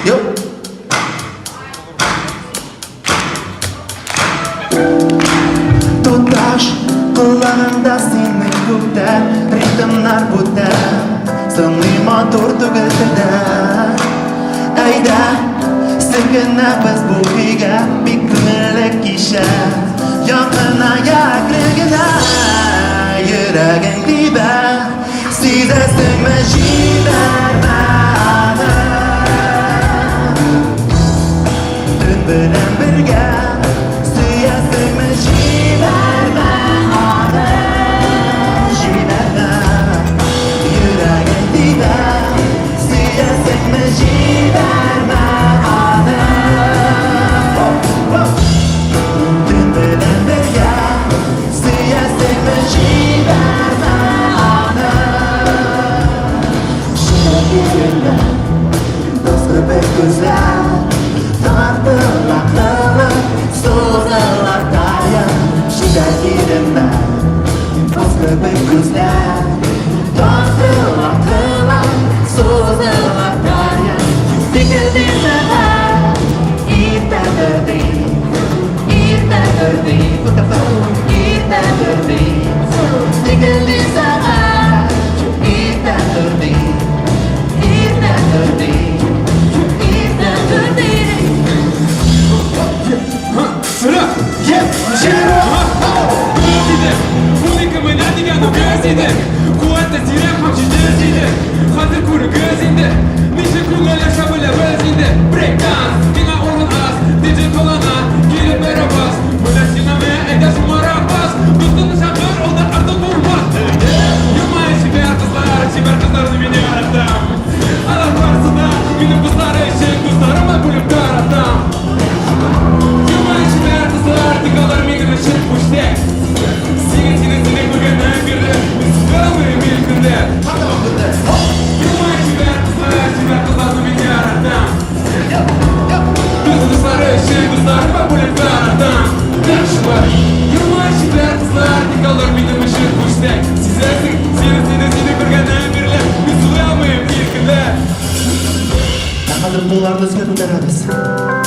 Yo. Tutaş kulağında senin gökte ritmler butta Sınli motor tügütüde Ayda Sıkına biz bu higa bir günlük işe Yakına yaklıgına Yüreğin dibe Size sıkma jibermene Dün bilen birge Suya sıkma jibermene Jiberme Yüreğin dibe Suya sıkma jibermene Dün bilen birge Suya sıkma jibermene Dostlar ve gözler Tartılar kılıp Soğuzalar dayan Şiddet yerinde Dostlar ve gözler Tartılar kılıp Soğuzalar dayan Dikildi sefer İrtedirdi İrtedirdi İrtedirdi Dikildi sefer İrtedirdi Kuat'ta sirem hamşi gözinde Hazır kuru gözinde Nişe kullarla şabıla özinde Breakdance Dina onun az Dicit olana Gelip merhabas Buna sinemaya edersin marabas Dostunu şakır o da artık olmaz Yılmaya şiber kızlarını beni aratam Allah varsa da Günün kızları için kızlarıma bulup daratam Yılmaya şiber kızlar Dikalar minin ışık kuştek Seni bugünden biri Kalmayın bir günde Yılmaya şiber kızlarını beni aratam Kızları için kızlarıma bulup daratam Yılmaya şiber kızlar Dikalar minin ışık kuştek Seni bugünden biri Biz uyamayın bir günde Hazır bunlar da sıkıntı